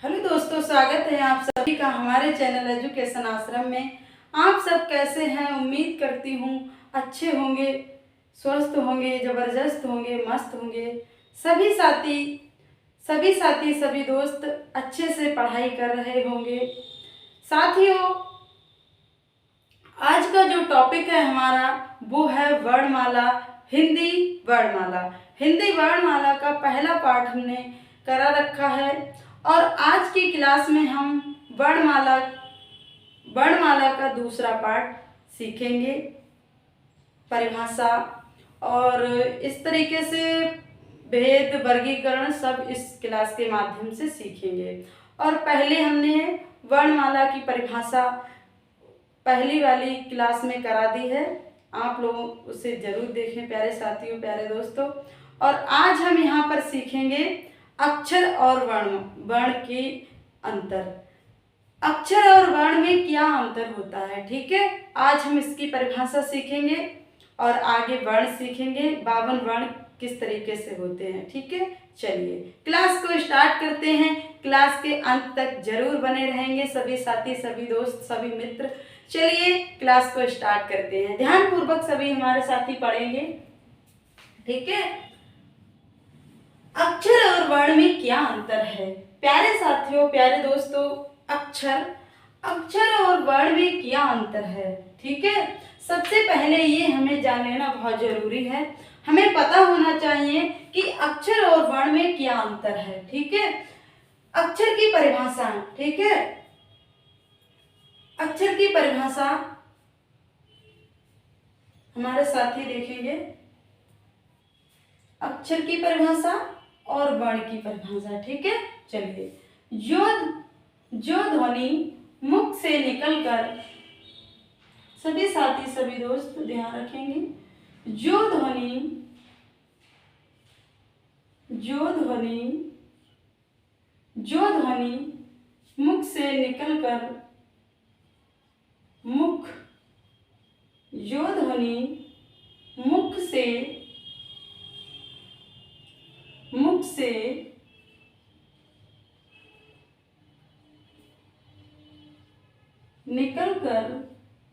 Hello दोस्तों, स्वागत है आप सभी का हमारे चैनल एजुकेशन आश्रम में। आप सब कैसे हैं? उम्मीद करती हूँ अच्छे होंगे, स्वस्थ होंगे, ज़बरदस्त होंगे, मस्त होंगे। सभी दोस्त अच्छे से पढ़ाई कर रहे होंगे। साथियों, आज का जो टॉपिक है हमारा वो है वर्णमाला, हिंदी वर्णमाला। हिंदी वर्णमाला का पहला पाठ हमने करा रखा है और आज की क्लास में हम वर्णमाला का दूसरा पाठ सीखेंगे, परिभाषा और इस तरीके से भेद, वर्गीकरण सब इस क्लास के माध्यम से सीखेंगे। और पहले हमने वर्णमाला की परिभाषा पहली वाली क्लास में करा दी है, आप लोग उसे जरूर देखें प्यारे साथियों, प्यारे दोस्तों। और आज हम यहाँ पर सीखेंगे अक्षर और वर्ण के अंतर। अक्षर और वर्ण में क्या अंतर होता है, ठीक है। आज हम इसकी परिभाषा सीखेंगे और आगे वर्ण सीखेंगे, 52 वर्ण किस तरीके से होते हैं, ठीक है। चलिए क्लास को स्टार्ट करते हैं। क्लास के अंत तक जरूर बने रहेंगे सभी साथी, सभी दोस्त, सभी मित्र। चलिए क्लास को स्टार्ट करते हैं। ध्यान पूर्वक सभी हमारे साथी पढ़ेंगे, ठीक है। अक्षर और वर्ण में क्या अंतर है प्यारे साथियों, प्यारे दोस्तों। अक्षर और वर्ण में क्या अंतर है, ठीक है। सबसे पहले ये हमें जान लेना बहुत जरूरी है। हमें पता होना चाहिए कि अक्षर और वर्ण में क्या अंतर है, ठीक है। अक्षर की परिभाषा, ठीक है। अक्षर की परिभाषा हमारे साथी देखेंगे। अक्षर की परिभाषा और वर्ण की परिभाषा, ठीक है। चलिए, जो ध्वनि मुख से निकलकर, सभी साथी सभी दोस्त ध्यान रखेंगे, जो ध्वनि मुख से निकलकर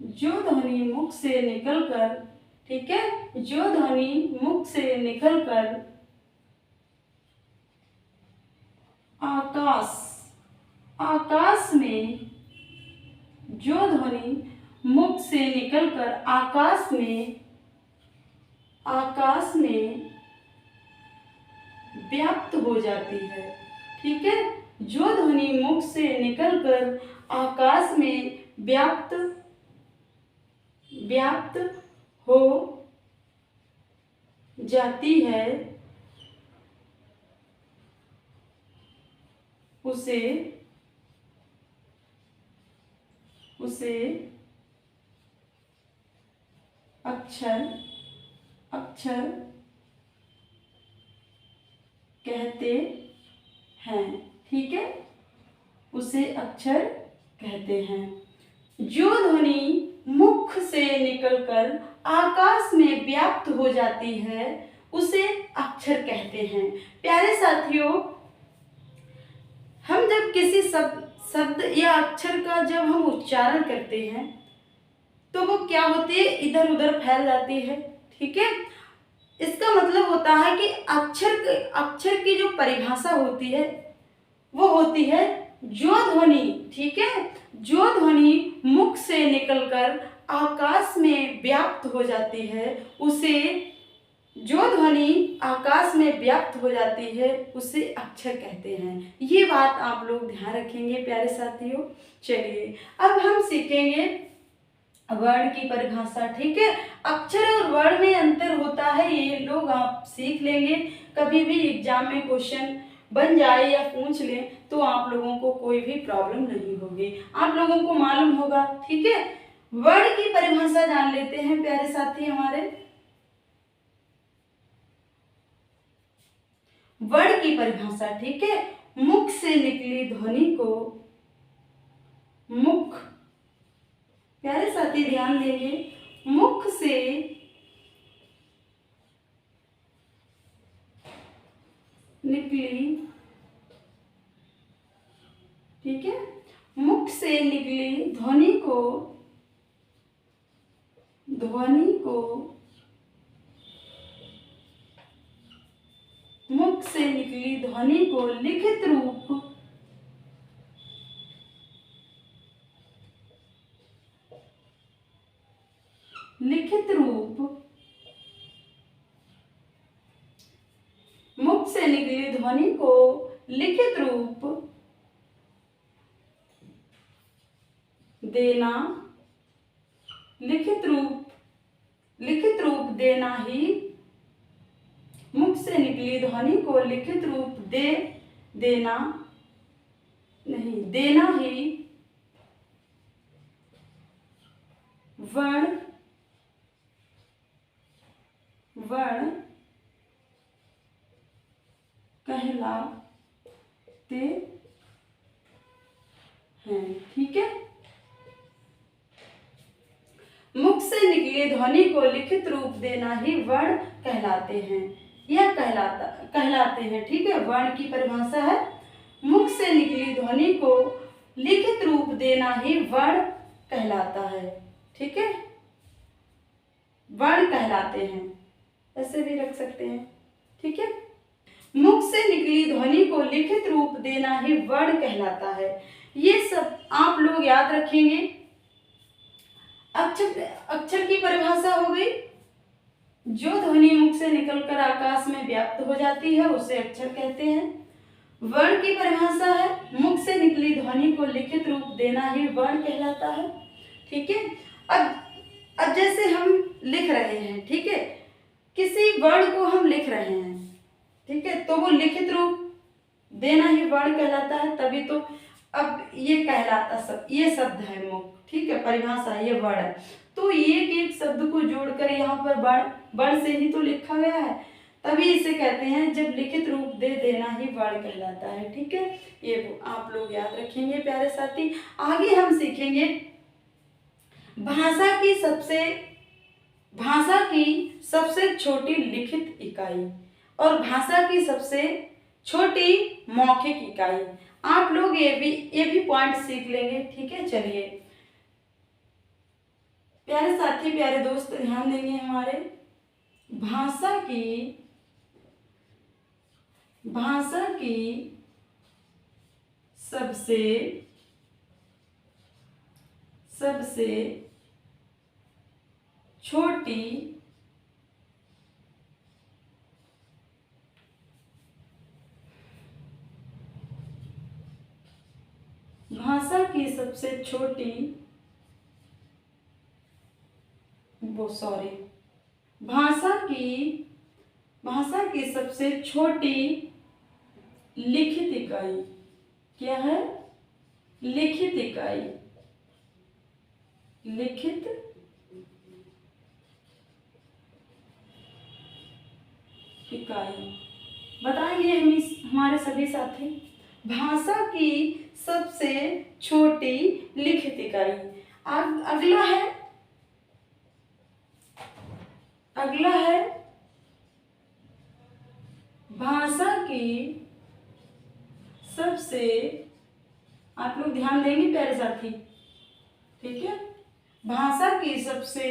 जो ध्वनि मुख से निकलकर, ठीक है, जो ध्वनि मुख से निकलकर आकाश में, जो ध्वनि मुख से निकलकर आकाश में व्याप्त हो जाती है, ठीक है। जो ध्वनि मुख से निकलकर आकाश में व्याप्त हो जाती है, उसे अक्षर कहते हैं, ठीक है। उसे अक्षर कहते हैं। जो ध्वनि मुख से निकलकर आकाश में व्याप्त हो जाती है उसे अक्षर कहते हैं। प्यारे साथियों, हम जब किसी शब्द या अक्षर का जब हम उच्चारण करते हैं तो वो क्या होती है, इधर उधर फैल जाती है, ठीक है। इसका मतलब होता है कि अक्षर की जो परिभाषा होती है वो होती है जो ध्वनि, ठीक है, जो ध्वनि मुख से निकलकर आकाश में व्याप्त हो जाती है उसे, जो ध्वनि आकाश में व्याप्त हो जाती है उसे अक्षर कहते हैं। ये बात आप लोग ध्यान रखेंगे प्यारे साथियों। चलिए अब हम सीखेंगे वर्ण की परिभाषा, ठीक है। अक्षर और वर्ण में अंतर होता है, ये लोग आप सीख लेंगे। कभी भी एग्जाम में क्वेश्चन बन जाए या पूछ ले तो आप लोगों को कोई भी प्रॉब्लम नहीं होगी, आप लोगों को मालूम होगा, ठीक है। वर्ण की परिभाषा जान लेते हैं प्यारे साथी हमारे। वर्ण की परिभाषा, ठीक है। मुख से निकली ध्वनि को, मुख, प्यारे साथी ध्यान देंगे, मुख से निकली ठीक है। मुख से निकली ध्वनि को मुख से निकली ध्वनि को लिखित रूप मुख से निकली ध्वनि को लिखित रूप देना देना ही मुख से निकली ध्वनि को लिखित रूप देना ही वर्ण कहलाते हैं। ठीक है। मुख से निकली ध्वनि को लिखित रूप देना ही वर्ण कहलाते हैं। यह कहलाते हैं। ठीक है। वर्ण की परिभाषा है, मुख से निकली ध्वनि को लिखित रूप देना ही वर्ण कहलाता है। ठीक है। वर्ण कहलाते हैं, ऐसे भी रख सकते हैं। ठीक है। मुख से निकली ध्वनि को लिखित रूप देना ही वर्ण कहलाता है। ये सब आप लोग याद रखेंगे। अक्षर की परिभाषा हो गई। जो ध्वनि मुख से निकलकर आकाश में व्याप्त हो जाती है उसे अक्षर कहते हैं। वर्ण की परिभाषा है, मुख से निकली ध्वनि को लिखित रूप देना ही वर्ण कहलाता है। ठीक है। अब जैसे हम लिख रहे हैं, ठीक है, किसी वर्ण को हम लिख रहे हैं, ठीक है, तो वो लिखित रूप देना ही वर्ण कहलाता है। तभी तो अब ये कहलाता ये शब्द है मुख। ठीक है। परिभाषा ये वर्ण है, तो एक शब्द को जोड़कर यहाँ पर वर्ण से ही तो लिखा गया है, तभी इसे कहते हैं जब लिखित रूप देना ही वर्ण कहलाता है। ठीक है। ये आप लोग याद रखेंगे प्यारे साथी। आगे हम सीखेंगे भाषा की सबसे छोटी लिखित इकाई और भाषा की सबसे छोटी मौखिक इकाई। आप लोग ये भी पॉइंट सीख लेंगे। ठीक है। चलिए प्यारे साथी, प्यारे दोस्त, ध्यान देंगे हमारे। भाषा की सबसे छोटी भाषा की सबसे छोटी लिखित इकाई क्या है? लिखित इकाई। बताएंगे हमारे सभी साथी। भाषा की सबसे छोटी लिखित इकाई। अगला है भाषा की सबसे, आप लोग ध्यान देंगे प्यारे साथी। ठीक है। भाषा की सबसे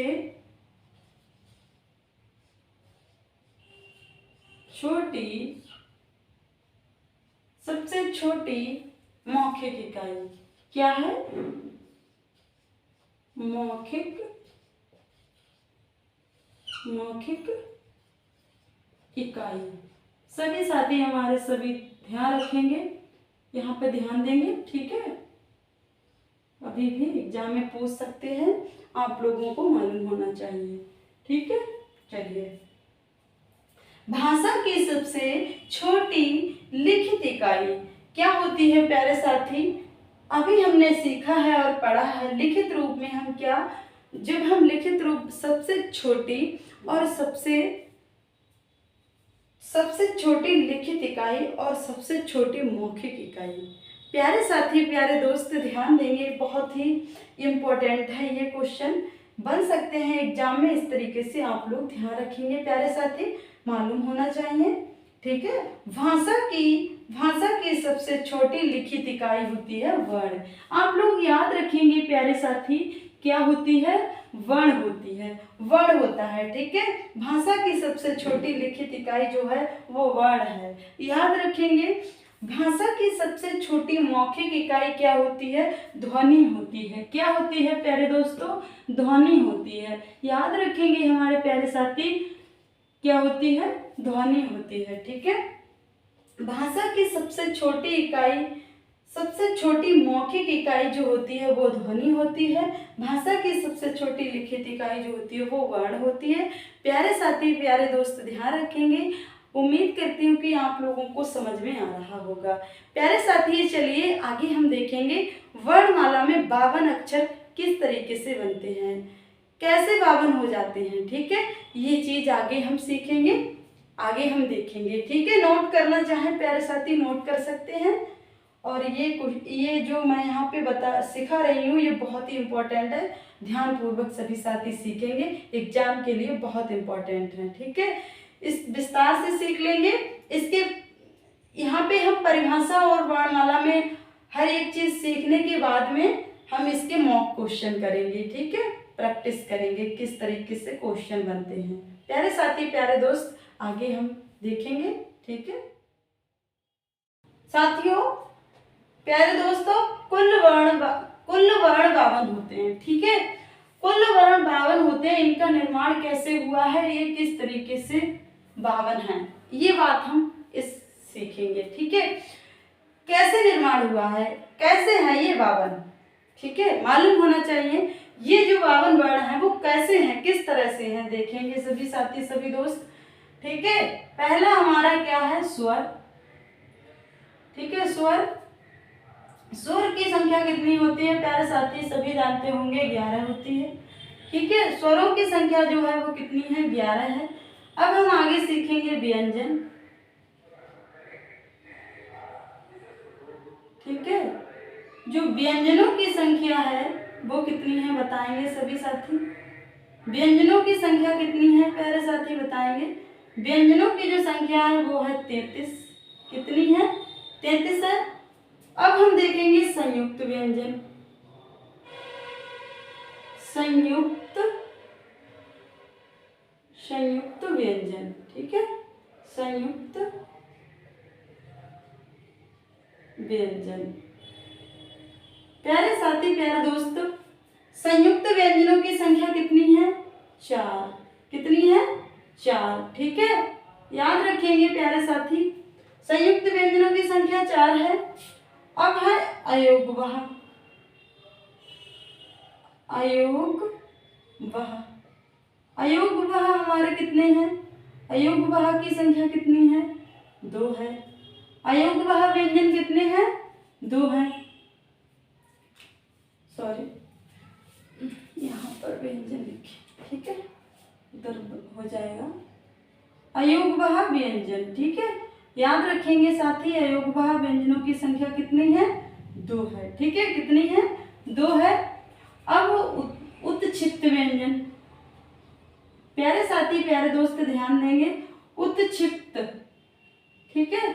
छोटी मौखिक इकाई क्या है? मौखिक इकाई। सभी साथी हमारे सभी ध्यान रखेंगे, यहाँ पे ध्यान देंगे। ठीक है। अभी भी एग्जाम में पूछ सकते हैं, आप लोगों को मालूम होना चाहिए। ठीक है। चलिए, भाषा की सबसे छोटी लिखित इकाई क्या होती है प्यारे साथी? अभी हमने सीखा है और पढ़ा है लिखित रूप में हम क्या, जब हम लिखित रूप सबसे छोटी और सबसे छोटी लिखित इकाई और सबसे छोटी मौखिक इकाई। प्यारे साथी, प्यारे दोस्त, ध्यान देंगे, बहुत ही इम्पोर्टेंट है ये क्वेश्चन, बन सकते हैं एग्जाम में। इस तरीके से आप लोग ध्यान रखेंगे प्यारे साथी, मालूम होना चाहिए। ठीक है। भाषा की सबसे छोटी लिखित इकाई होती है वर्ण। आप लोग याद रखेंगे प्यारे साथी, क्या होती है? वर्ण होती है, वर्ण होता है, ठीक है। भाषा की सबसे छोटी लिखित इकाई जो है वो वर्ण है, याद रखेंगे। भाषा की सबसे छोटी मौखिक इकाई क्या होती है? ध्वनि होती है। क्या होती है प्यारे दोस्तों? ध्वनि होती है, याद रखेंगे हमारे प्यारे साथी, क्या होती है? ध्वनि होती है, ठीक है। भाषा की सबसे छोटी इकाई, सबसे छोटी मौखिक इकाई जो होती है वो ध्वनि होती है। भाषा की सबसे छोटी लिखित इकाई जो होती है वो वर्ण होती है। प्यारे साथी, प्यारे दोस्त, ध्यान रखेंगे। उम्मीद करती हूँ कि आप लोगों को समझ में आ रहा होगा। प्यारे साथी, चलिए आगे हम देखेंगे वर्णमाला में 52 अक्षर किस तरीके से बनते हैं, कैसे 52 हो जाते हैं, ठीक है। ये चीज आगे हम सीखेंगे, आगे हम देखेंगे, ठीक है। नोट करना चाहें प्यारे साथी नोट कर सकते हैं। और ये जो मैं यहाँ पे सिखा रही हूँ ये बहुत ही इम्पोर्टेंट है, ध्यानपूर्वक सभी साथी सीखेंगे, एग्जाम के लिए बहुत इम्पोर्टेंट है, ठीक है। इस विस्तार से सीख लेंगे। इसके यहाँ पे हम परिभाषा और वर्णमाला में हर एक चीज सीखने के बाद में हम इसके मॉक क्वेश्चन करेंगे, ठीक है। प्रैक्टिस करेंगे किस तरीके से क्वेश्चन बनते हैं। प्यारे साथी, प्यारे दोस्त, आगे हम देखेंगे, ठीक है। साथियों, प्यारे दोस्तों, कुल वर्ण 52 होते हैं, ठीक है। कुल वर्ण 52 होते हैं। इनका निर्माण कैसे हुआ है, ये किस तरीके से 52 है, ये बात हम इस सीखेंगे, ठीक है। कैसे निर्माण हुआ है, कैसे है ये 52, ठीक है, मालूम होना चाहिए। ये जो 52 वर्ण है वो कैसे हैं, किस तरह से हैं, देखेंगे सभी साथी, सभी दोस्त, ठीक है। पहला हमारा क्या है? स्वर, ठीक है। स्वर की संख्या कितनी होती है प्यारे साथी? सभी जानते होंगे 11 होती है, ठीक है। स्वरों की संख्या जो है वो कितनी है? 11 है। अब हम आगे सीखेंगे व्यंजन, ठीक है। जो व्यंजनों की संख्या है वो कितनी है बताएंगे सभी साथी। व्यंजनों की संख्या कितनी है प्यारे साथी बताएंगे। व्यंजनों की जो संख्या है वो है 33। कितनी है? 33 है। अब हम देखेंगे संयुक्त व्यंजन, संयुक्त व्यंजन, ठीक है। संयुक्त व्यंजन, प्यारे साथी, प्यारे दोस्त, संयुक्त व्यंजनों की संख्या कितनी है? 4। कितनी है? 4, ठीक है। याद रखेंगे प्यारे साथी, संयुक्त व्यंजनों की संख्या 4 है। अब है अयोगवह, अयोगवह हमारे कितने हैं? अयोगवह की संख्या कितनी है? 2 है। अयोगवह व्यंजन कितने हैं? 2 हैं। सॉरी, यहाँ पर व्यंजन लिखे, ठीक है, इधर हो जाएगा। अयोगवह व्यंजन, ठीक है। याद रखेंगे साथी, अयोगवह व्यंजनों की संख्या कितनी है? 2 है, ठीक है। कितनी है? 2 है। अब उत्क्षिप्त व्यंजन, प्यारे साथी, प्यारे दोस्त, ध्यान देंगे। उत्क्षिप्त, ठीक है,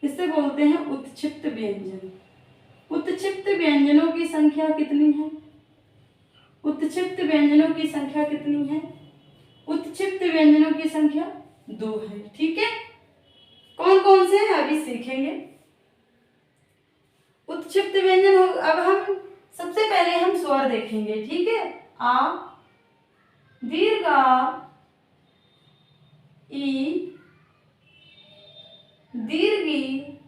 इसे बोलते हैं उत्क्षिप्त व्यंजन। उत्क्षिप्त व्यंजनों की संख्या कितनी है? उत्क्षिप्त व्यंजनों की संख्या कितनी है? उत्क्षिप्त व्यंजनों की संख्या 2 है, ठीक है। कौन कौन से हैं अभी सीखेंगे। उत्क्षिप्त व्यंजन हो, अब हम सबसे पहले हम स्वर देखेंगे, ठीक है। आ, दीर्घ आ, ई, दीर्घ ई,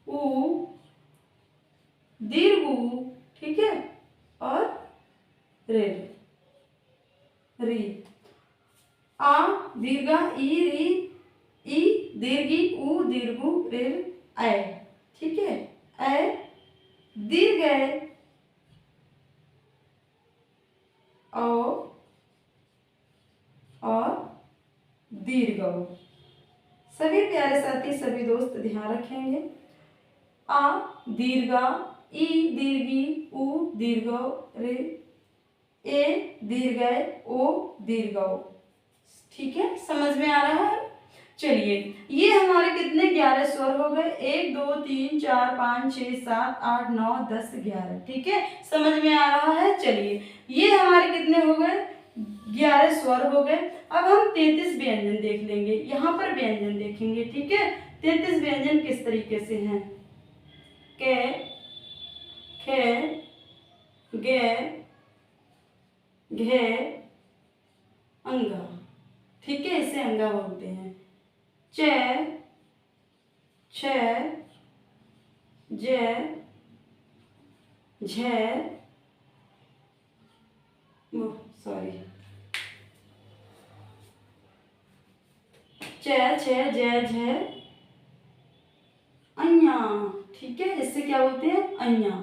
ऊ, दीर्घ ऊ, ठीक है, और रे, री। आ दीर्घ ई, री, ई दीर्घी, ऊ दीर्घ, रे, ऐ, ठीक है। ऐ दीर्घ ऐ, औ और दीर्घ औ। सभी प्यारे साथी, सभी दोस्त ध्यान रखेंगे। आ दीर्घा, ई दीर्घी, ऊ दीर्घ, रे, ए दीर्घ, ओ दीर्घ, ठीक है, समझ में आ रहा है। चलिए, ये हमारे कितने 11 स्वर हो गए, 1 2 3 4 5 6 7 8 9 10 11। ठीक है, समझ में आ रहा है। चलिए, ये हमारे कितने हो गए, 11 स्वर हो गए। अब हम 33 व्यंजन देख लेंगे, यहाँ पर व्यंजन देखेंगे। ठीक है, 33 व्यंजन किस तरीके से हैं, के, खे, गे, घे, अंगा। ठीक है, इसे अंगा बोलते हैं। च, छ, ज, झ, सॉरी, च, छ, ज, झ, अन्या। ठीक है, इससे क्या बोलते हैं, अन्या।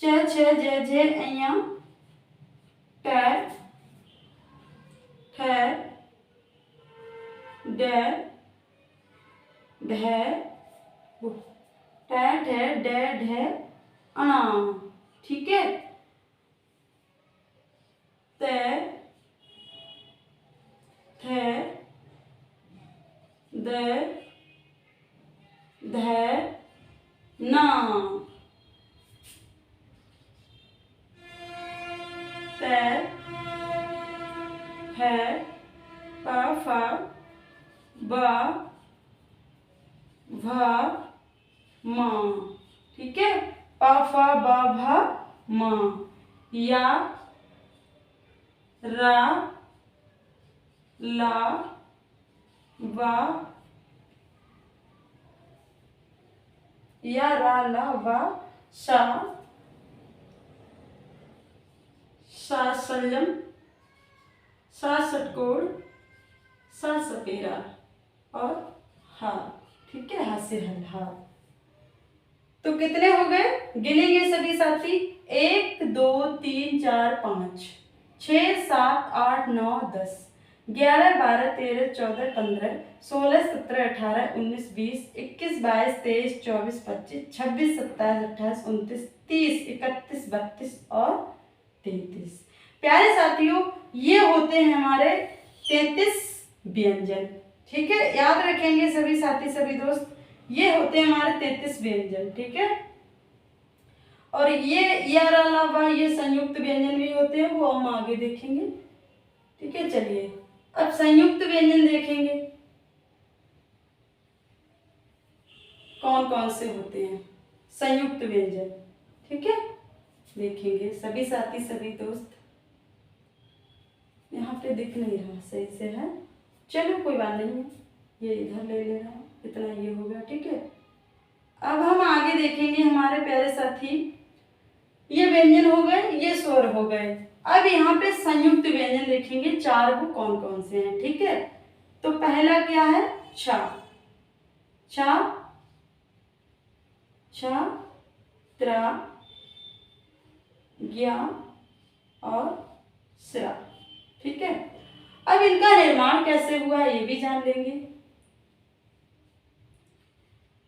च, छ, ज, झ, अन्या। ट, ठ, ड, ढ, ट, ठ, ड, ढ, अणा। ठीक है, त, थ, द, ध, ना। त, फ, प, फ, ब, भ, म। ठीक है, प, फ, ब, भ, म। या, रा, ला, वा, या, रा, ला, वा, सा, सा संयम, सा षटकोण, सा सपेरा और हा। ठीक है, हा से हल, हा। तो कितने हो गए, गिनेंगे सभी साथी, 1 2 3 4 5 6 7 8 9 10 11 12 13 14 15 16 17 18 19 20 21 22 23 24 25 26 27 28 29 30 31 32 और 33। प्यारे साथियों, ये होते हैं हमारे 33 व्यंजन। ठीक है, याद रखेंगे सभी साथी, सभी दोस्त, ये होते हैं हमारे 33 व्यंजन। ठीक है, और ये अलावा ये संयुक्त व्यंजन भी होते हैं, वो हम आगे देखेंगे। ठीक है, चलिए अब संयुक्त व्यंजन देखेंगे, कौन कौन से होते हैं संयुक्त व्यंजन। ठीक है, देखेंगे सभी साथी, सभी दोस्त। यहाँ पे दिख नहीं रहा सही से है, चलो कोई बात नहीं है, ये इधर ले ले रहा, इतना ये हो गया। ठीक है, अब हम आगे देखेंगे हमारे प्यारे साथी, ये व्यंजन हो गए, ये स्वर हो गए। अब यहाँ पे संयुक्त व्यंजन देखेंगे, 4 वो कौन कौन से हैं। ठीक है, तो पहला क्या है, छा, छा, छा, त्रा, ज्ञा और स्रा। ठीक है, अब इनका निर्माण कैसे हुआ ये भी जान लेंगे।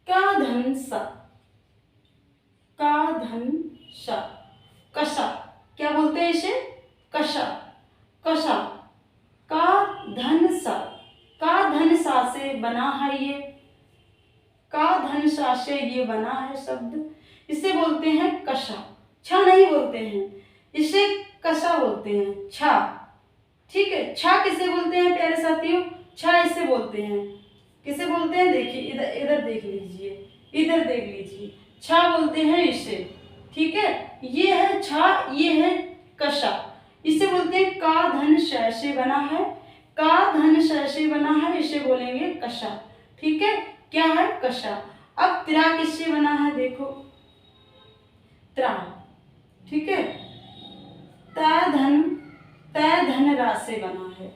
का धन सा, का धन सा, कषा, क्या बोलते हैं इसे, कषा, कषा, का धन सा, का धन सा से बना है ये, का धन सा से ये बना है शब्द, इसे बोलते हैं कषा। छा नहीं बोलते हैं, इसे कषा बोलते हैं, छा। ठीक है, छा किसे बोलते हैं प्यारे साथियों, छा इसे बोलते हैं, किसे बोलते हैं, देखिए इधर इधर देख लीजिए, इधर देख लीजिए, छा बोलते हैं इसे। ठीक है, ये है छा, ये है कषा, इसे बोलते हैं का धन श से बना है, का धन श से बना है, इसे बोलेंगे कषा। ठीक है, क्या है, कषा। अब त्रा किससे बना है, देखो त्रा। ठीक है, तय धन रा से बना है,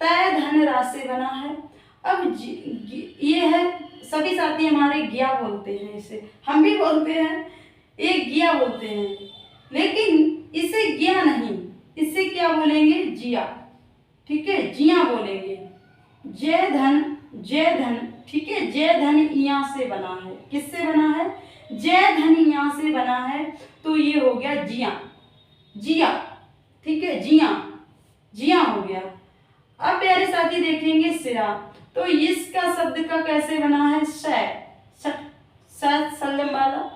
तय धन रा से बना है। अब ये है, सभी साथी हमारे ज्ञा बोलते हैं इसे, हम भी बोलते हैं, एक ज्ञा बोलते हैं, लेकिन इसे ज्ञा नहीं, इसे क्या बोलेंगे, जिया। ठीक है, जिया बोलेंगे, जय धन, जय धन। ठीक है, जय धन इया से बना है, किससे बना है, जय धन इया से बना है, तो ये हो गया जिया, जिया। ठीक है, जिया, जिया हो गया। अब प्यारे साथी देखेंगे सिरा, तो इसका शब्द का कैसे बना है, वाला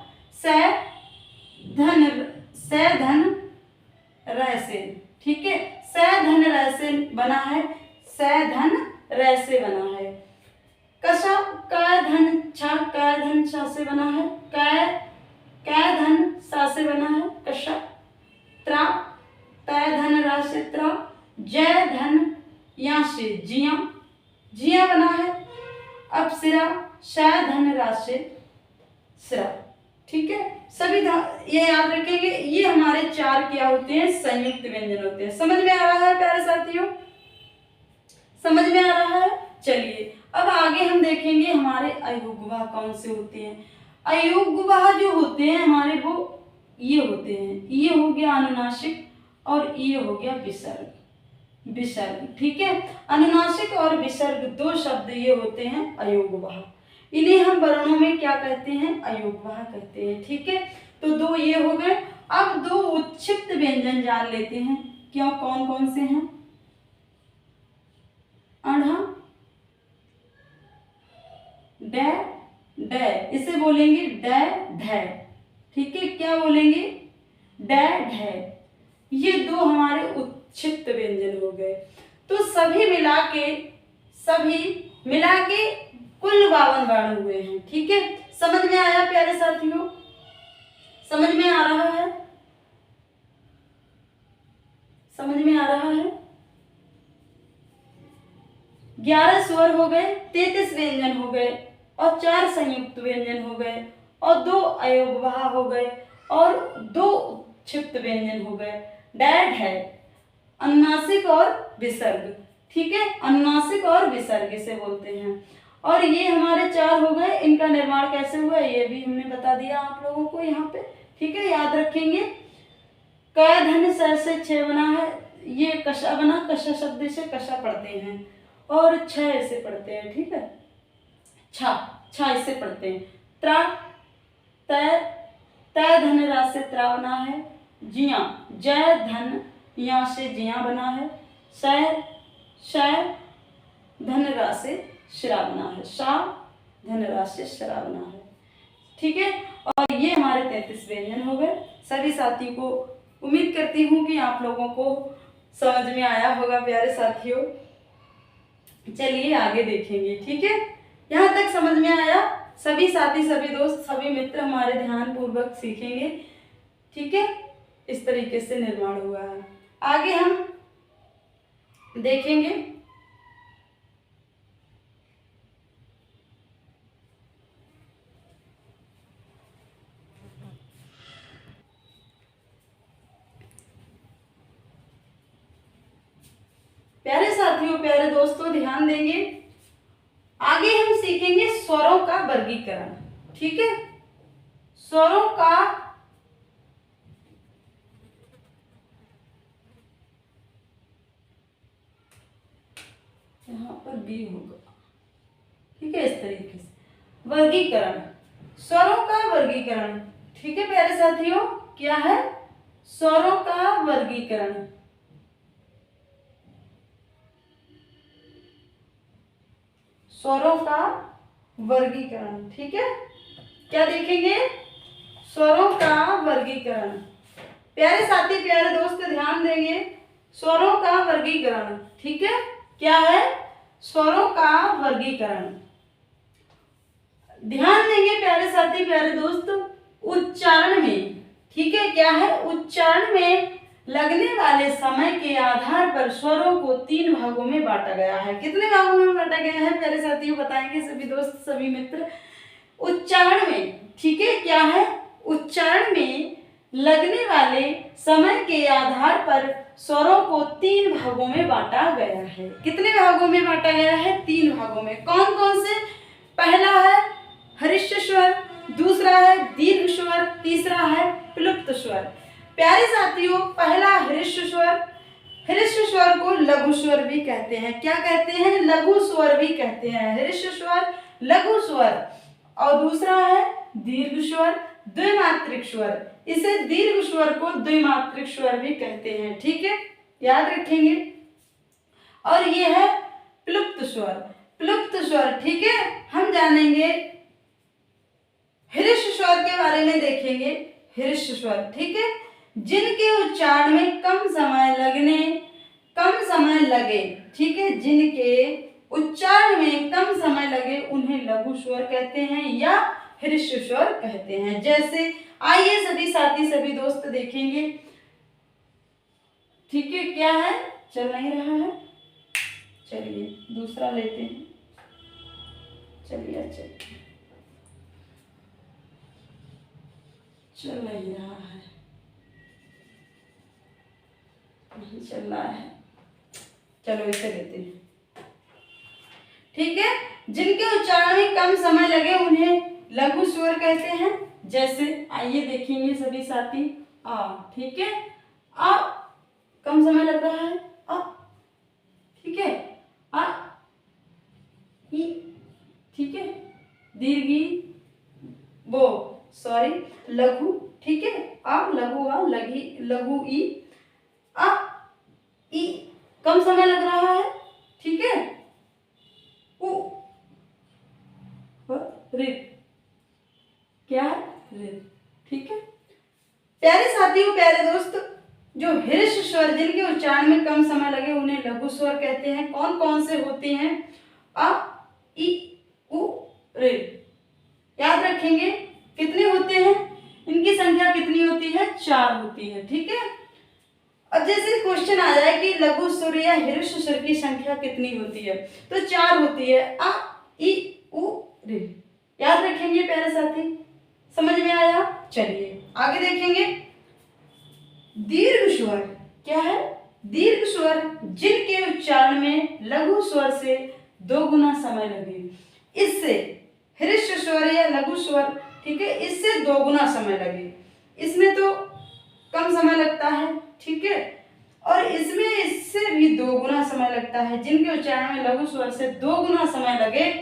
धन रह से, ठीक है, धन रह से बना है, धन रह से बना है। कशा क धन छा से बना है, कै धन सा से बना है कशा। त्रा तय धन रा से त्रा, जय धन या से जिया बना है। अब सिरा शय धन रा से सिरा, ठीक है। सभी ये याद रखेंगे, ये हमारे 4 क्या होते हैं, संयुक्त व्यंजन होते हैं। समझ में आ रहा है प्यारे साथियों, समझ में आ रहा है। चलिए अब आगे हम देखेंगे हमारे अयुग्मवाह कौन से होते हैं। अयुग्मवाह जो होते हैं हमारे, वो ये होते हैं, ये हो गया अनुनासिक और ये हो गया विसर्ग, ठीक है। अनुनासिक और विसर्ग 2 शब्द ये होते हैं अयुग्मवाह। इन्हें हम वर्णों में क्या कहते हैं, अयुग्मवाह कहते हैं, ठीक है। तो 2 ये हो गए। अब 2 उच्छिष्ट व्यंजन जान लेते हैं, क्यों कौन कौन से हैं। अढ़ा डै, इसे बोलेंगे डै ढै, ठीक है। क्या बोलेंगे, डै ढै। ये 2 हमारे उच्छिष्ट व्यंजन हो गए। तो सभी मिला के कुल 52 वर्ण हुए हैं, ठीक है। समझ में आया प्यारे साथियों, समझ में आ रहा है, समझ में आ रहा है। 11 स्वर हो गए, 33 व्यंजन हो गए और 4 संयुक्त व्यंजन हो गए और 2 अयुग्मवाह हो गए और 2 उच्छिष्ट व्यंजन हो गए। डैड है अनुनासिक और विसर्ग, ठीक है, अनुनासिक और विसर्ग इसे बोलते हैं। और ये हमारे 4 हो गए। इनका निर्माण कैसे हुआ ये भी हमने बता दिया आप लोगों को यहाँ पे, ठीक है। याद रखेंगे क धन से 6 बना है, ये कशा बना, कशा शब्द से कशा पढ़ते हैं और 6 ऐसे पढ़ते हैं, ठीक है। छा इसे पढ़ते हैं। त्रा तय धन रा से त्रा बना है। जिया जय धन या से जिया बना है। शय धन रा से शिरा बना है, शा धन रा से शिरा बना है, ठीक है। और ये हमारे 33 व्यंजन हो गए। सभी साथियों को उम्मीद करती हूँ कि आप लोगों को समझ में आया होगा प्यारे साथियों। चलिए आगे देखेंगे, ठीक है। यहाँ तक समझ में आया। सभी साथी, सभी दोस्त, सभी मित्र हमारे ध्यान पूर्वक सीखेंगे, ठीक है। इस तरीके से निर्माण हुआ है। आगे हम देखेंगे प्यारे साथियों, प्यारे दोस्तों, ध्यान देंगे। आगे हम सीखेंगे स्वरों का वर्गीकरण, ठीक है। स्वरों का यहाँ पर भी होगा, ठीक है, इस तरीके से वर्गीकरण, स्वरों का वर्गीकरण, ठीक है प्यारे साथियों। क्या है, स्वरों का वर्गीकरण। स्वरों का वर्गीकरण, ठीक है। क्या देखेंगे, स्वरों का वर्गीकरण। प्यारे साथी, प्यारे दोस्त, ध्यान देंगे, स्वरों का वर्गीकरण, ठीक है। क्या है, स्वरों का वर्गीकरण। ध्यान देंगे प्यारे साथी, प्यारे दोस्त, उच्चारण में, ठीक है। क्या है, उच्चारण में लगने वाले समय के आधार पर स्वरों को 3 भागों में बांटा गया है। कितने भागों में बांटा गया है प्यारे साथियों, बताएंगे सभी दोस्त, सभी मित्र। उच्चारण में, ठीक है। क्या है, उच्चारण में लगने वाले समय के आधार पर स्वरों को 3 भागों में बांटा गया है। कितने भागों में बांटा गया है, 3 भागों में। कौन कौन से, पहला है हर्ष स्वर, दूसरा है दीर्घ स्वर, तीसरा है प्लुप्त स्वर। प्यारे साथियों, पहला हर्ष स्वर, हर्ष स्वर को लघु स्वर भी कहते हैं। क्या कहते हैं, लघु स्वर भी कहते हैं। हर्ष स्वर, लघु स्वर। और दूसरा है दीर्घ स्वर, द्विमात्रिक स्वर। इसे दीर्घ स्वर को द्विमात्रिक स्वर भी कहते हैं, ठीक है, याद रखेंगे। और ये है प्लुप्त स्वर। प्लुप्त स्वर, ठीक है। हम जानेंगे हृस्व स्वर के बारे में, देखेंगे हृस्व स्वर, ठीक है, जिनके उच्चारण में कम समय लगे, ठीक है, जिनके उच्चारण में कम समय लगे उन्हें लघु स्वर कहते हैं या हृस्व स्वर कहते हैं। जैसे आइए सभी साथी सभी दोस्त देखेंगे, ठीक है। क्या है, चल नहीं रहा है, चलिए दूसरा लेते हैं। चलिए चल नहीं रहा है, नहीं चल रहा है, चलो इसे लेते हैं, ठीक है। जिनके उच्चारण में कम समय लगे उन्हें लघु स्वर कहते हैं। जैसे आइए देखेंगे सभी साथी, आ, ठीक है, आ कम समय लग रहा है, आ, ठीक है, आ ई, ठीक है, दीर्घी वो सॉरी लघु, ठीक है, आ लघु, आ लघी लघु ई, आ ई कम समय लग रहा है, ठीक है, उ रे, क्या है, रे, ठीक है। प्यारे साथियों, प्यारे दोस्त, जो हृस्व स्वर जिनके उच्चारण में कम समय लगे उन्हें लघु स्वर कहते हैं। कौन कौन से होते हैं, अ ई उ रे, याद रखेंगे। कितने होते हैं, इनकी संख्या कितनी होती है, 4 होती है, ठीक है। अब जैसे क्वेश्चन आ जाए कि लघु स्वर या हृस्व स्वर की संख्या कितनी होती है, तो 4 होती है, अ ई उ रे, याद रखेंगे प्यारे साथी। समझ में आया, चलिए आगे देखेंगे। दीर्घ स्वर क्या है, दीर्घ स्वर जिनके उच्चारण में लघु स्वर से 2 गुना समय लगे, इससे हृस्व स्वर या लघु स्वर, ठीक है, इससे 2 गुना समय लगे। इसमें तो कम समय लगता है, ठीक है, और इसमें इससे भी 2 गुना समय लगता है। जिनके उच्चारण में लघु स्वर से 2 गुना समय लगे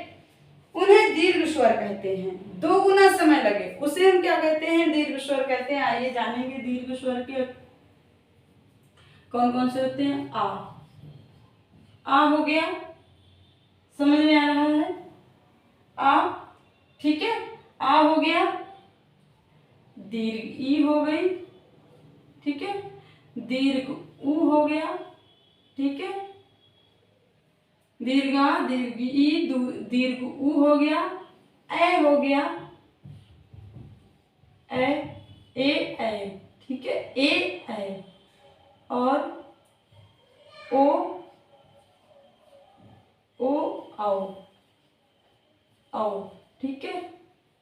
उन्हें दीर्घ स्वर कहते हैं। 2 गुना समय लगे उसे हम क्या कहते हैं, दीर्घ स्वर कहते हैं। आइए जानेंगे दीर्घ स्वर के कौन कौन से होते हैं। आ हो गया, समझ में आ रहा है, आ, ठीक है, आ हो गया, दीर्घ ई हो गई, ठीक है, दीर्घ उ हो गया, ठीक है, दीर्घ आ, दीर्घ ई, दीर्घ उ हो गया, ए हो गया, ए, ठीक है, ए, और ओ आओ, ठीक है,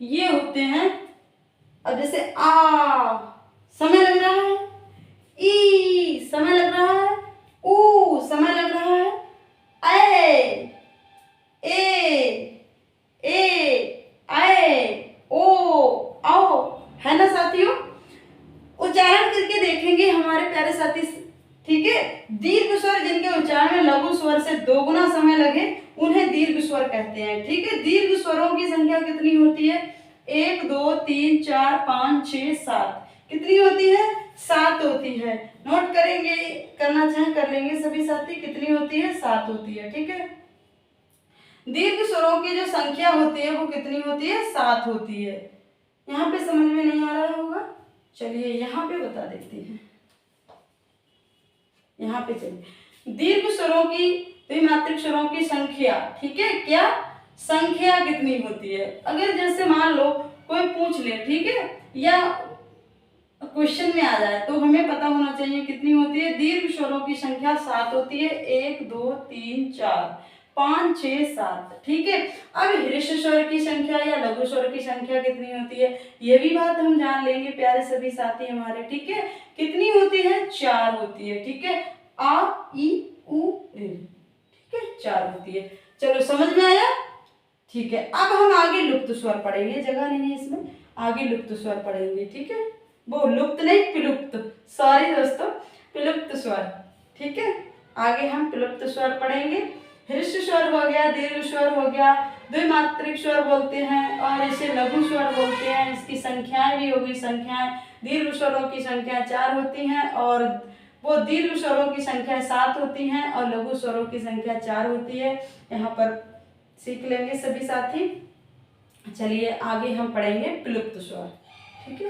ये होते हैं। अब जैसे आ समय लग रहा है, ई समय लग रहा है, ऊ समय लग रहा है, ओ आओ, है ना साथियों। उच्चारण करके देखेंगे हमारे प्यारे साथी, ठीक है। दीर्घ स्वर जिनके उच्चारण में लघु स्वर से 2 गुना समय लगे उन्हें दीर्घ स्वर कहते हैं, ठीक है। दीर्घ स्वरों की संख्या कितनी होती है, 1 2 3 4 5 6 7, कितनी होती है, 7 होती है। नोट करेंगे, करना चाहे कर लेंगे सभी साथी, कितनी होती है, 7 होती है, ठीक है। दीर्घ स्वरों की जो संख्या होती है वो कितनी होती है, 7 होती है। यहाँ पे समझ में नहीं आ रहा होगा, चलिए यहाँ पे बता देते हैं। यहाँ पे चलिए, दीर्घ स्वरों की द्विमात्रिक स्वरों की संख्या, ठीक है, क्या संख्या कितनी होती है। अगर जैसे मान लो कोई पूछ ले, ठीक है, या क्वेश्चन में आ जाए तो हमें पता होना चाहिए कितनी होती है। दीर्घ स्वरों की संख्या 7 होती है, 1 2 3 4 5 6 7, ठीक है। अब हृस्व स्वर की संख्या या लघु स्वर की संख्या कितनी होती है, ये भी बात हम जान लेंगे प्यारे सभी साथी हमारे, ठीक है। कितनी होती है, 4 होती है, ठीक है। आ ई उ रे, ठीक है, 4 होती है। चलो समझ में आया, ठीक है। अब हम आगे लुप्त स्वर पढ़ेंगे, जगह नहीं है इसमें, आगे लुप्त स्वर पढ़ेंगे, ठीक है। वो लुप्त नहीं, विलुप्त, सॉरी दोस्तों, विलुप्त स्वर, ठीक है। आगे हम विलुप्त स्वर पढ़ेंगे। हृस्व स्वर हो गया, दीर्घ स्वर हो गया, द्विमात्रिक स्वर बोलते हैं और इसे लघु स्वर बोलते हैं। इसकी संख्याएं भी होगी, संख्याएं दीर्घ स्वरों की संख्या 4 होती हैं और वो दीर्घ स्वरों की संख्या 7 होती है और लघु स्वरों की संख्या 4 होती है। यहाँ पर सीख लेंगे सभी साथी। चलिए आगे हम पढ़ेंगे प्लुप्त स्वर। ठीक है,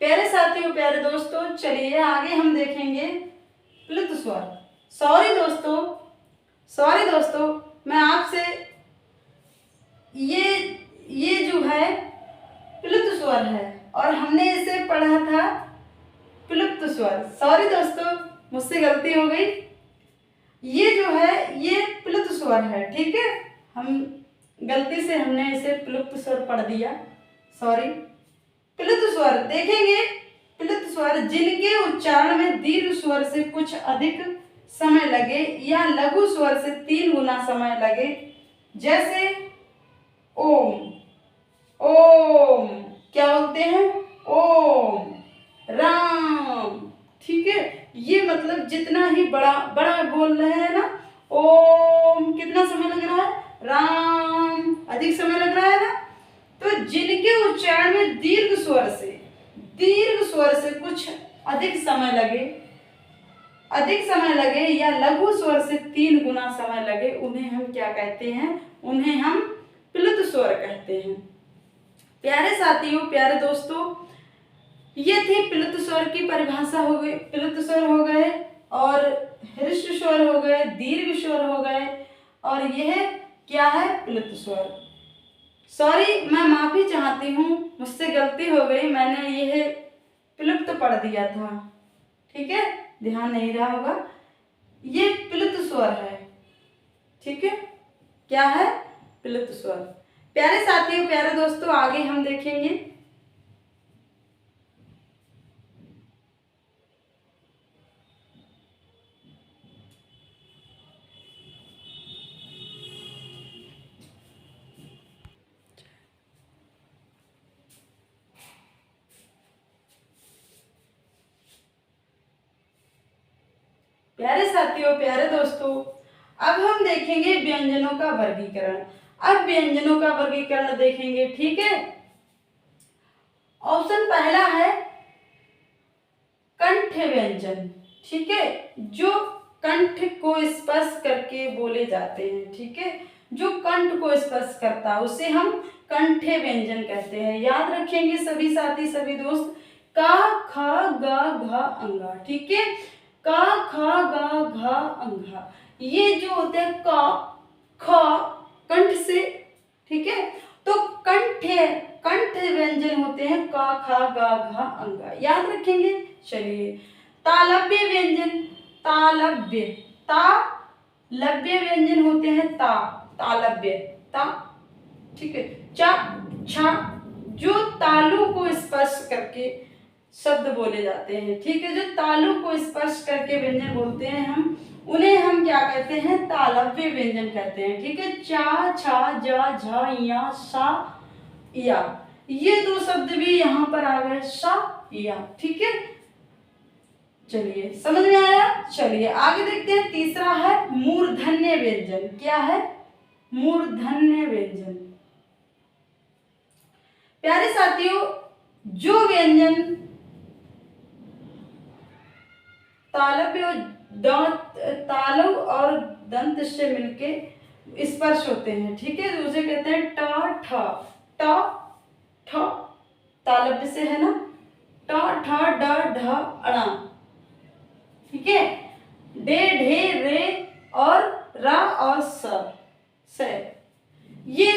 प्यारे साथियों, प्यारे दोस्तों, चलिए आगे हम देखेंगे प्लुत स्वर। सॉरी दोस्तों, मैं आपसे ये जो है प्लुत स्वर है और हमने इसे पढ़ा था प्लुप्त स्वर। सॉरी दोस्तों, मुझसे गलती हो गई। ये जो है ये प्लुत स्वर है। ठीक है, हम गलती से हमने इसे प्लुप्त स्वर पढ़ दिया, सॉरी। प्लुत स्वर देखेंगे, प्लुत स्वर जिनके उच्चारण में दीर्घ स्वर से कुछ अधिक समय लगे या लघु स्वर से 3 गुना समय लगे, जैसे ओम। ओम क्या बोलते हैं? ओम, राम। ठीक है, ये मतलब जितना ही बड़ा बड़ा बोल रहे हैं ना, ओम कितना समय लग रहा है, राम अधिक समय लग रहा है ना। तो जिनके उच्चारण में दीर्घ स्वर से कुछ अधिक समय लगे या लघु स्वर से 3 गुना समय लगे, उन्हें हम क्या कहते हैं? उन्हें हम प्लुत स्वर कहते हैं। प्यारे साथियों, प्यारे दोस्तों, ये थी प्लुत स्वर की परिभाषा हो गई। प्लुत स्वर हो गए और ह्रस्व स्वर हो गए, दीर्घ स्वर हो गए, और यह क्या है? प्लुत स्वर। सॉरी, मैं माफी चाहती हूँ, मुझसे गलती हो गई, मैंने यह प्लुप्त पढ़ दिया था। ठीक है, ध्यान नहीं रहा होगा। ये प्लुत स्वर है। ठीक है, क्या है? प्लुत स्वर। प्यारे साथियों, प्यारे दोस्तों, आगे हम देखेंगे प्यारे साथियों, प्यारे दोस्तों, अब हम देखेंगे व्यंजनों का वर्गीकरण। अब व्यंजनों का वर्गीकरण देखेंगे। ठीक है, ऑप्शन पहला है कंठ व्यंजन। ठीक है, जो कंठ को स्पर्श करके बोले जाते हैं। ठीक है, जो कंठ को स्पर्श करता है उसे हम कंठ व्यंजन कहते हैं। याद रखेंगे सभी साथी, सभी दोस्त, का, ख, ग, घ, अंगा। ठीक है, का, ख, ग, घ, अंगा, ये जो होते हैं का, ख कंठ से। ठीक है, तो कंठ व्यंजन होते हैं का, ख, ग, घ, अंगा। याद रखेंगे। चलिए, तालव्य व्यंजन, तालव्य व्यंजन होते हैं तालव्य, ता। ठीक है, चा, छा, जो तालु को स्पर्श करके शब्द बोले जाते हैं। ठीक है, जो तालु को स्पर्श करके व्यंजन बोलते हैं हम, उन्हें हम क्या कहते हैं? तालव्य व्यंजन कहते हैं। ठीक है, चा, छा, जा, झा, या, सा, या, ये 2 शब्द भी यहाँ पर आ गए, सा, या। ठीक है, चलिए, समझ में आया। चलिए आगे देखते हैं। तीसरा है मूर्धन्य व्यंजन। क्या है? मूर्धन्य व्यंजन। प्यारे साथियों, जो व्यंजन तालव और दंत से मिलके स्पर्श होते हैं। ठीक है, उसे कहते हैं ट, ठ, तालव्य से है ना, ट, ठ, ड, ढ, अणा। ठीक है, डे, ढे, रे और रा और स, ये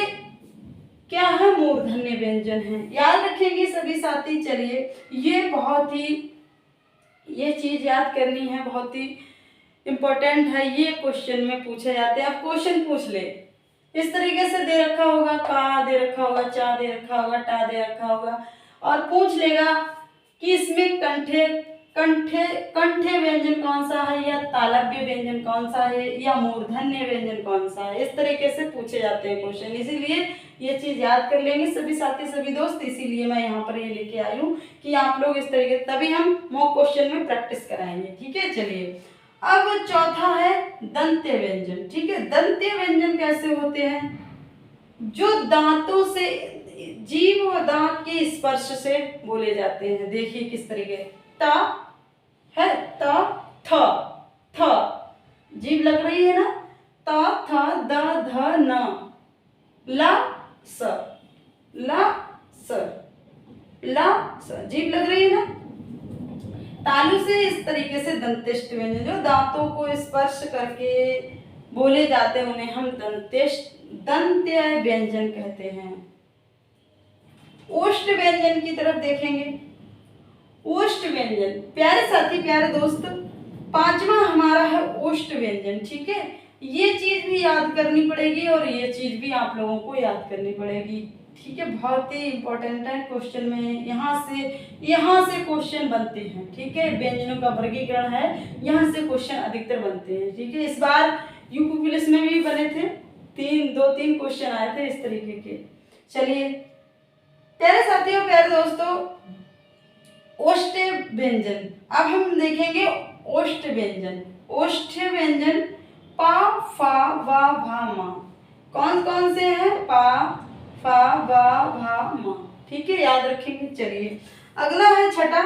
क्या है? मूर्धन्य व्यंजन है। याद रखेंगे सभी साथी। चलिए, ये चीज याद करनी है, बहुत ही इम्पोर्टेंट है। ये क्वेश्चन में पूछे जाते हैं। अब क्वेश्चन पूछ ले, इस तरीके से दे रखा होगा, का दे रखा होगा, चा दे रखा होगा, टा दे रखा होगा, और पूछ लेगा कि इसमें कंठे व्यंजन कौन सा है, या तालव्य व्यंजन कौन सा है, या मूर्धन्य व्यंजन कौन सा है। इस तरीके से पूछे जाते हैं क्वेश्चन, इसीलिए ये चीज याद कर लेंगे सभी साथी, सभी दोस्त। इसीलिए मैं यहाँ पर ये लेके आई हूँ कि आप लोग इस तरीके, तभी हम मॉक क्वेश्चन में प्रैक्टिस कराएंगे। ठीक है, चलिए अब चौथा है दंत्य व्यंजन। ठीक है, दंत्य व्यंजन कैसे होते हैं? जो दांतों से, जीभ और दांत के स्पर्श से बोले जाते हैं। देखिए किस तरीके, ता है, ता, थ, थ, जीभ लग रही है ना, ता, थ, द, ध, न, ला, स, ला, स, ला, स, जीभ लग रही है ना। तालु से इस तरीके से दंतेष्ट व्यंजन, जो दांतों को स्पर्श करके बोले जाते हैं, उन्हें हम दंत्य व्यंजन कहते हैं। ओष्ठ व्यंजन की तरफ देखेंगे। ओष्ठ व्यंजन, प्यारे साथी, प्यारे दोस्त, पांचवा हमारा है ओष्ठ व्यंजन। ठीक है, ये चीज भी याद करनी पड़ेगी और ये चीज भी आप लोगों को याद करनी पड़ेगी। ठीक है, बहुत ही इंपॉर्टेंट है, क्वेश्चन में यहाँ से क्वेश्चन बनते हैं। ठीक है, व्यंजनों का वर्गीकरण है, यहाँ से क्वेश्चन अधिकतर बनते हैं। ठीक है, इस बार यूपी पुलिस में भी बने थे, दो तीन क्वेश्चन आए थे इस तरीके के। चलिए प्यारे साथियों, प्यारे दोस्तों, ओष्ठ व्यंजन, अब हम देखेंगे ओष्ठ व्यंजन। ओष्ठ व्यंजन पा, फा, वा, भा, मा। कौन कौन से हैं? पा, फा, वा, भा, मा। ठीक है, याद रखेंगे। चलिए अगला है छठा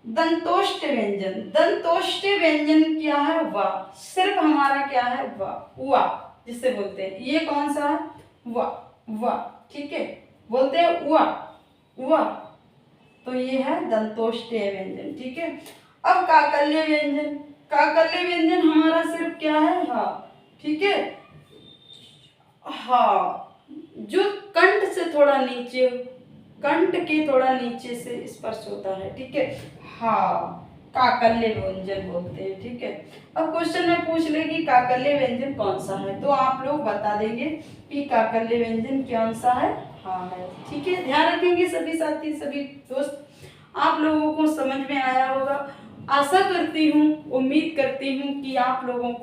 दंतोष्ठ व्यंजन। दंतोष्ठ व्यंजन क्या है? वा, सिर्फ हमारा क्या है? वा, वा जिससे बोलते हैं, ये कौन सा है? वा, वा। ठीक है, बोलते हैं वा, वा, तो ये है दंतोष्ठ व्यंजन। ठीक है, अब काकल्य व्यंजन। काकल्य व्यंजन हमारा सिर्फ क्या है? हा। ठीक है, हा, जो कंठ से थोड़ा नीचे, कंठ के थोड़ा नीचे से स्पर्श होता है। ठीक है, हा, काकल्य व्यंजन बोलते हैं। ठीक है, अब क्वेश्चन में पूछ ले कि काकल्य व्यंजन कौन सा है, तो आप लोग बता देंगे कि काकल्य व्यंजन कौन सा है? हाँ है। ठीक है, ध्यान रखेंगे सभी साथी, सभी दोस्त, आप लोगों को समझ में आया होगा। आशा करती हूँ, उम्मीद करती हूँ कि आप लोगों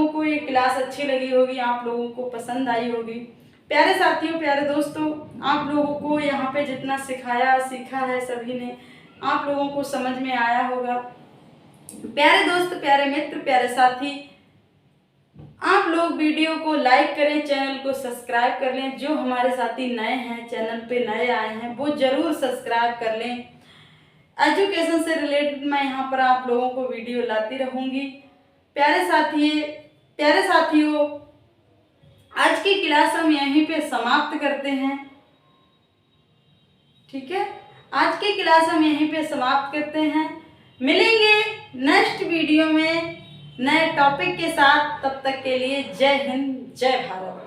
को ये क्लास अच्छी लगी होगी, आप लोगों को पसंद आई होगी। प्यारे साथियों, प्यारे दोस्तों, आप लोगों को यहाँ पे जितना सिखाया सीखा है सभी ने, आप लोगों को समझ में आया होगा। प्यारे दोस्त, प्यारे मित्र, प्यारे साथी, आप लोग वीडियो को लाइक करें, चैनल को सब्सक्राइब कर लें। जो हमारे साथी नए हैं, चैनल पे नए आए हैं, वो जरूर सब्सक्राइब कर लें। एजुकेशन से रिलेटेड मैं यहाँ पर आप लोगों को वीडियो लाती रहूँगी। प्यारे साथियों, आज की क्लास हम यहीं पे समाप्त करते हैं। ठीक है, आज की क्लास हम यहीं पे समाप्त करते हैं। मिलेंगे नेक्स्ट वीडियो में नए टॉपिक के साथ। तब तक के लिए जय हिंद, जय भारत।